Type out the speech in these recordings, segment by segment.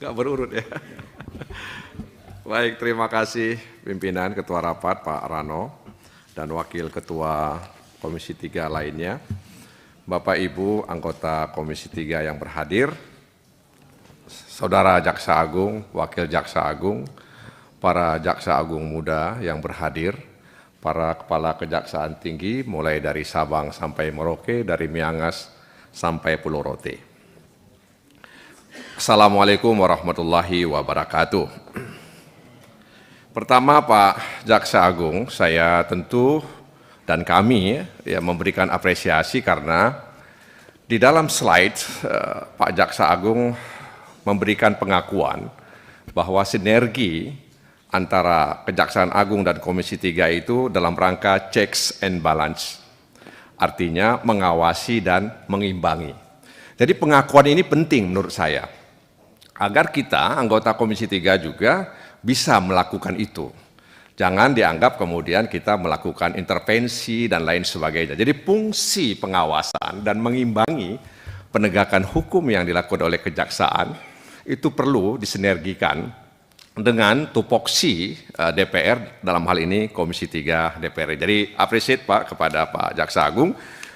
Nggak berurut ya. Baik, terima kasih pimpinan Ketua Rapat Pak Rano dan Wakil Ketua Komisi 3 lainnya, Bapak Ibu anggota Komisi 3 yang berhadir, Saudara Jaksa Agung, Wakil Jaksa Agung, para Jaksa Agung muda yang berhadir, para Kepala Kejaksaan Tinggi mulai dari Sabang sampai Merauke, dari Miangas sampai Pulau Rote. Assalamualaikum warahmatullahi wabarakatuh. Pertama Pak Jaksa Agung, saya tentu dan kami ya memberikan apresiasi karena di dalam slide Pak Jaksa Agung memberikan pengakuan bahwa sinergi antara Kejaksaan Agung dan Komisi 3 itu dalam rangka checks and balance, artinya mengawasi dan mengimbangi. Jadi pengakuan ini penting menurut saya, agar kita anggota Komisi 3 juga bisa melakukan itu. Jangan dianggap kemudian kita melakukan intervensi dan lain sebagainya. Jadi fungsi pengawasan dan mengimbangi penegakan hukum yang dilakukan oleh kejaksaan itu perlu disinergikan dengan tupoksi DPR, dalam hal ini Komisi 3 DPR. Jadi appreciate Pak kepada Pak Jaksa Agung.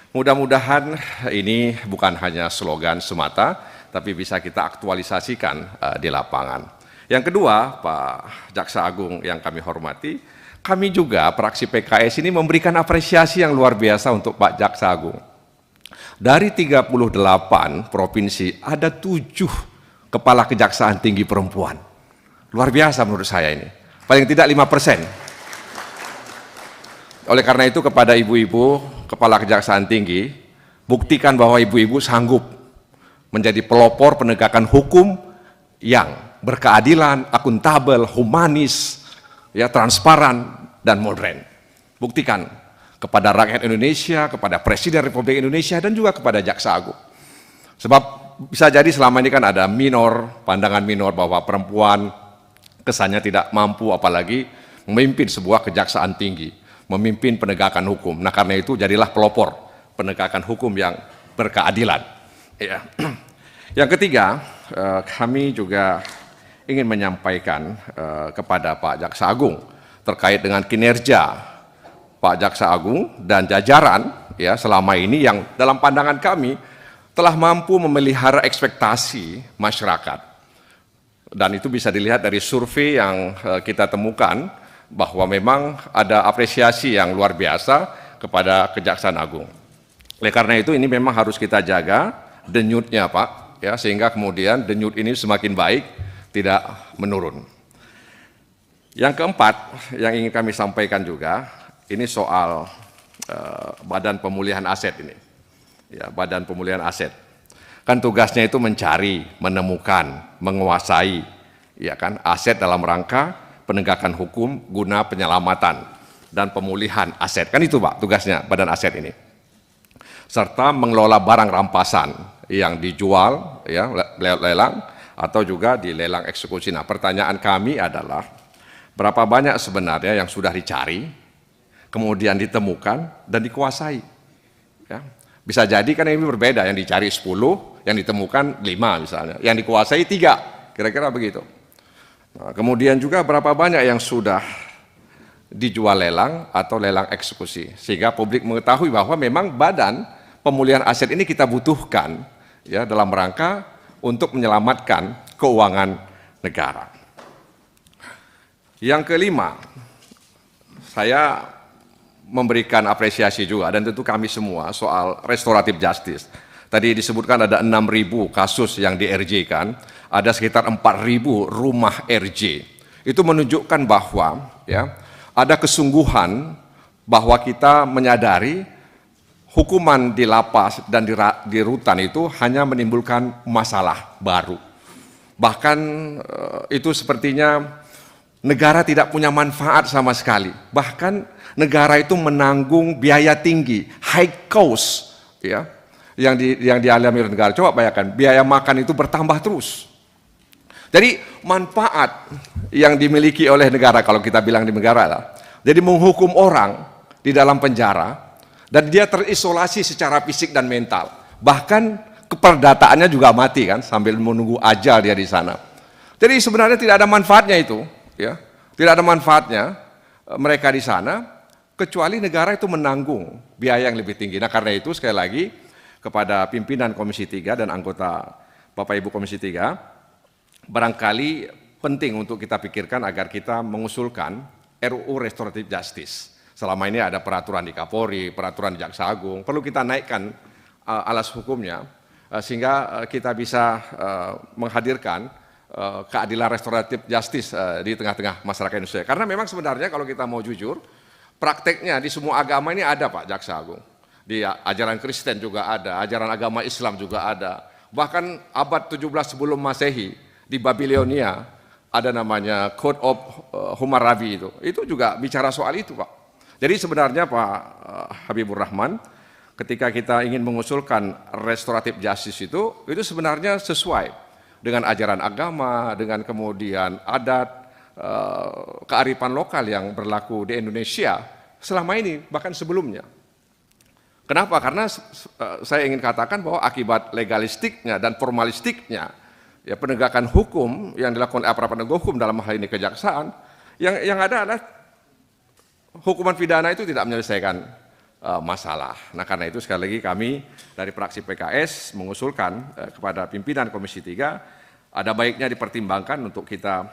Mudah-mudahan ini bukan hanya slogan semata, tapi bisa kita aktualisasikan di lapangan. Yang kedua, Pak Jaksa Agung yang kami hormati, kami juga fraksi PKS ini memberikan apresiasi yang luar biasa untuk Pak Jaksa Agung. Dari 38 provinsi, ada 7 kepala kejaksaan tinggi perempuan. Luar biasa menurut saya ini. Paling tidak 5%. Oleh karena itu kepada ibu-ibu kepala kejaksaan tinggi, buktikan bahwa ibu-ibu sanggup menjadi pelopor penegakan hukum yang berkeadilan, akuntabel, humanis, ya transparan dan modern. Buktikan kepada rakyat Indonesia, kepada Presiden Republik Indonesia dan juga kepada Jaksa Agung. Sebab bisa jadi selama ini kan ada pandangan minor bahwa perempuan kesannya tidak mampu apalagi memimpin sebuah kejaksaan tinggi, memimpin penegakan hukum. Nah karena itu jadilah pelopor penegakan hukum yang berkeadilan. Ya. Yang ketiga, kami juga ingin menyampaikan kepada Pak Jaksa Agung terkait dengan kinerja Pak Jaksa Agung dan jajaran ya selama ini yang dalam pandangan kami telah mampu memelihara ekspektasi masyarakat. Dan itu bisa dilihat dari survei yang kita temukan bahwa memang ada apresiasi yang luar biasa kepada Kejaksaan Agung. Oleh karena itu ini memang harus kita jaga denyutnya Pak, ya sehingga kemudian denyut ini semakin baik, tidak menurun. Yang keempat yang ingin kami sampaikan juga, ini soal Badan Pemulihan Aset ini. Ya, Badan Pemulihan Aset. Kan tugasnya itu mencari, menemukan, menguasai ya kan aset dalam rangka penegakan hukum guna penyelamatan dan pemulihan aset. Kan itu Pak tugasnya Badan Aset ini. Serta mengelola barang rampasan yang dijual ya lewat lelang atau juga di lelang eksekusi. Nah, pertanyaan kami adalah berapa banyak sebenarnya yang sudah dicari, kemudian ditemukan dan dikuasai. Ya. Bisa jadi kan ini berbeda, yang dicari 10, yang ditemukan 5 misalnya, yang dikuasai 3, kira-kira begitu. Nah, kemudian juga berapa banyak yang sudah dijual lelang atau lelang eksekusi, sehingga publik mengetahui bahwa memang Badan Pemulihan Aset ini kita butuhkan ya dalam rangka untuk menyelamatkan keuangan negara. Yang kelima, saya memberikan apresiasi juga dan tentu kami semua soal restoratif justice. Tadi disebutkan ada 6.000 kasus yang di-RJ-kan, ada sekitar 4.000 rumah RJ. Itu menunjukkan bahwa ya ada kesungguhan bahwa kita menyadari hukuman di lapas dan di rutan itu hanya menimbulkan masalah baru. Bahkan itu sepertinya negara tidak punya manfaat sama sekali. Bahkan negara itu menanggung biaya tinggi, high cost, ya, yang dialami oleh negara. Coba bayangkan, biaya makan itu bertambah terus. Jadi manfaat yang dimiliki oleh negara, kalau kita bilang di negara lah, jadi menghukum orang di dalam penjara, dan dia terisolasi secara fisik dan mental. Bahkan keperdataannya juga mati kan, sambil menunggu ajal dia di sana. Jadi sebenarnya tidak ada manfaatnya itu, ya. Tidak ada manfaatnya mereka di sana, kecuali negara itu menanggung biaya yang lebih tinggi. Nah karena itu sekali lagi kepada pimpinan Komisi 3 dan anggota Bapak Ibu Komisi 3, barangkali penting untuk kita pikirkan agar kita mengusulkan RUU Restoratif Justice. Selama ini ada peraturan di Kapolri, peraturan di Jaksa Agung, perlu kita naikkan alas hukumnya sehingga kita bisa menghadirkan keadilan restoratif justice di tengah-tengah masyarakat Indonesia. Karena memang sebenarnya kalau kita mau jujur, prakteknya di semua agama ini ada Pak Jaksa Agung. Di ajaran Kristen juga ada, ajaran agama Islam juga ada. Bahkan abad 17 sebelum Masehi di Babilonia ada namanya Code of Hammurabi itu juga bicara soal itu Pak. Jadi sebenarnya Pak Habibur Rahman, ketika kita ingin mengusulkan restoratif justice itu sebenarnya sesuai dengan ajaran agama, dengan kemudian adat, kearifan lokal yang berlaku di Indonesia selama ini, bahkan sebelumnya. Kenapa? Karena saya ingin katakan bahwa akibat legalistiknya dan formalistiknya, ya penegakan hukum yang dilakukan aparat penegak hukum dalam hal ini kejaksaan, yang ada adalah hukuman pidana itu tidak menyelesaikan masalah. Nah karena itu sekali lagi kami dari fraksi PKS mengusulkan kepada pimpinan Komisi 3 ada baiknya dipertimbangkan untuk kita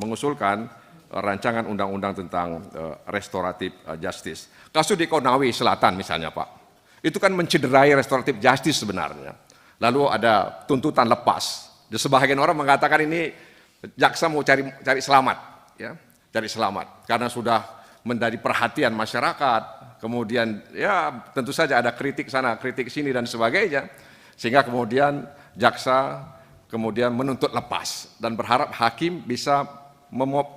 mengusulkan rancangan undang-undang tentang restoratif justice. Kasus di Konawe Selatan misalnya Pak, itu kan mencederai restoratif justice sebenarnya. Lalu ada tuntutan lepas. Sebagian orang mengatakan ini jaksa mau cari selamat, ya, cari selamat karena sudah menjadi perhatian masyarakat. Kemudian ya tentu saja ada kritik sana, kritik sini dan sebagainya. Sehingga kemudian jaksa kemudian menuntut lepas dan berharap hakim bisa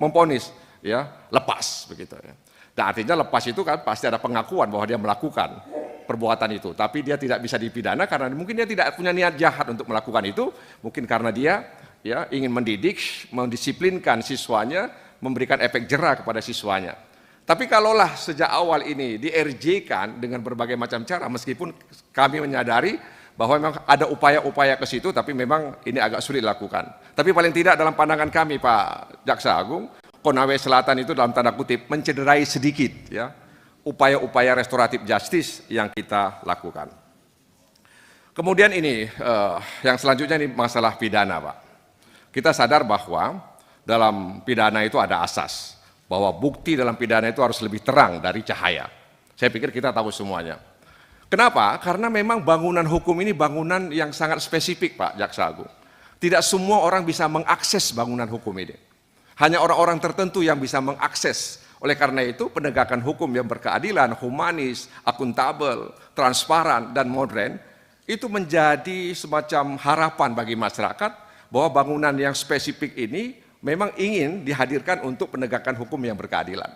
memvonis ya lepas begitu ya. Dan artinya lepas itu kan pasti ada pengakuan bahwa dia melakukan perbuatan itu, tapi dia tidak bisa dipidana karena mungkin dia tidak punya niat jahat untuk melakukan itu, mungkin karena dia ya ingin mendidik, mendisiplinkan siswanya, memberikan efek jera kepada siswanya. Tapi kalaulah sejak awal ini di-RJ-kan dengan berbagai macam cara, meskipun kami menyadari bahwa memang ada upaya-upaya ke situ, tapi memang ini agak sulit dilakukan. Tapi paling tidak dalam pandangan kami Pak Jaksa Agung, Konawe Selatan itu dalam tanda kutip mencederai sedikit ya upaya-upaya restoratif justice yang kita lakukan. Kemudian ini yang selanjutnya ini masalah pidana Pak. Kita sadar bahwa dalam pidana itu ada asas, bahwa bukti dalam pidana itu harus lebih terang dari cahaya. Saya pikir kita tahu semuanya. Kenapa? Karena memang bangunan hukum ini bangunan yang sangat spesifik Pak Jaksa Agung. Tidak semua orang bisa mengakses bangunan hukum ini. Hanya orang-orang tertentu yang bisa mengakses. Oleh karena itu penegakan hukum yang berkeadilan, humanis, akuntabel, transparan, dan modern itu menjadi semacam harapan bagi masyarakat bahwa bangunan yang spesifik ini memang ingin dihadirkan untuk penegakan hukum yang berkeadilan.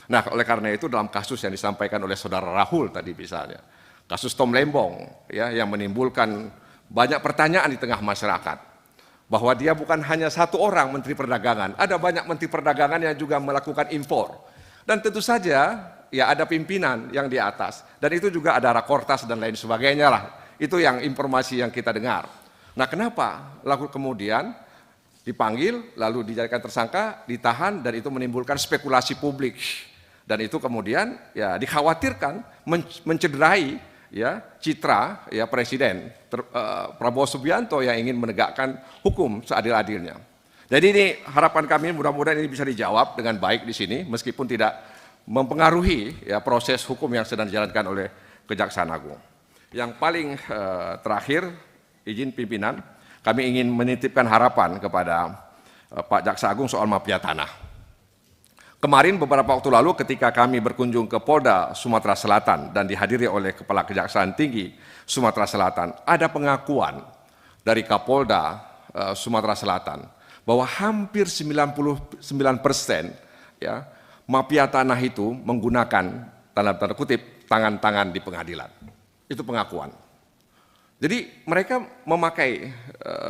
Nah, oleh karena itu dalam kasus yang disampaikan oleh saudara Rahul tadi misalnya, kasus Tom Lembong ya yang menimbulkan banyak pertanyaan di tengah masyarakat bahwa dia bukan hanya satu orang menteri perdagangan, ada banyak menteri perdagangan yang juga melakukan impor. Dan tentu saja ya ada pimpinan yang di atas dan itu juga ada rakortas dan lain sebagainya lah. Itu yang informasi yang kita dengar. Nah, kenapa lalu kemudian dipanggil, lalu dijadikan tersangka, ditahan, dan itu menimbulkan spekulasi publik. Dan itu kemudian ya dikhawatirkan mencederai ya citra ya Presiden Prabowo Subianto yang ingin menegakkan hukum seadil-adilnya. Jadi ini harapan kami mudah-mudahan ini bisa dijawab dengan baik di sini, meskipun tidak mempengaruhi ya proses hukum yang sedang dijalankan oleh Kejaksaan Agung. Yang paling terakhir, izin pimpinan, kami ingin menitipkan harapan kepada Pak Jaksa Agung soal mafia tanah. Kemarin beberapa waktu lalu ketika kami berkunjung ke Polda Sumatera Selatan dan dihadiri oleh Kepala Kejaksaan Tinggi Sumatera Selatan, ada pengakuan dari Kapolda Sumatera Selatan bahwa hampir 99% ya mafia tanah itu menggunakan dalam tanda kutip tangan-tangan di pengadilan. Itu pengakuan. Jadi mereka memakai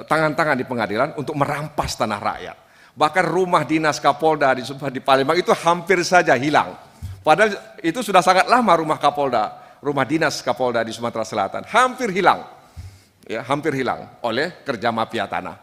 tangan-tangan di pengadilan untuk merampas tanah rakyat. Bahkan rumah dinas Kapolda di Palembang itu hampir saja hilang. Padahal itu sudah sangat lama rumah Kapolda, rumah dinas Kapolda di Sumatera Selatan. Hampir hilang, ya, hampir hilang oleh kerja mafia tanah.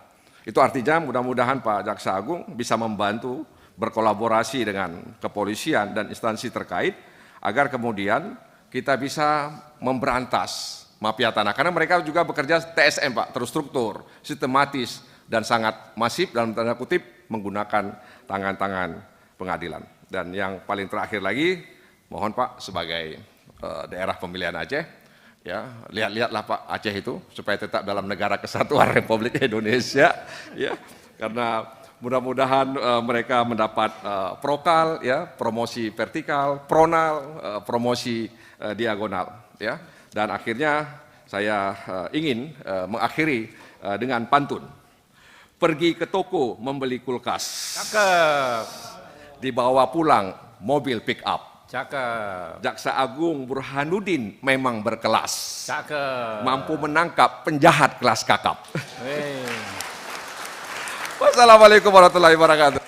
Itu artinya mudah-mudahan Pak Jaksa Agung bisa membantu berkolaborasi dengan kepolisian dan instansi terkait agar kemudian kita bisa memberantas mafia tanah. Karena mereka juga bekerja TSM Pak, terstruktur, sistematis, dan sangat masif dalam tanda kutip menggunakan tangan-tangan pengadilan. Dan yang paling terakhir lagi, mohon Pak sebagai daerah pemilihan Aceh, ya lihat-lihatlah Pak Aceh itu supaya tetap dalam negara kesatuan Republik Indonesia, ya karena mudah-mudahan mereka mendapat prokal, ya promosi vertikal, pronal, promosi diagonal, ya. Dan akhirnya saya ingin mengakhiri dengan pantun. Pergi ke toko membeli kulkas. Cakep. Dibawa pulang mobil pick up. Cakep. Jaksa Agung Burhanuddin memang berkelas. Cakep. Mampu menangkap penjahat kelas kakap. Hei. Wassalamualaikum warahmatullahi wabarakatuh.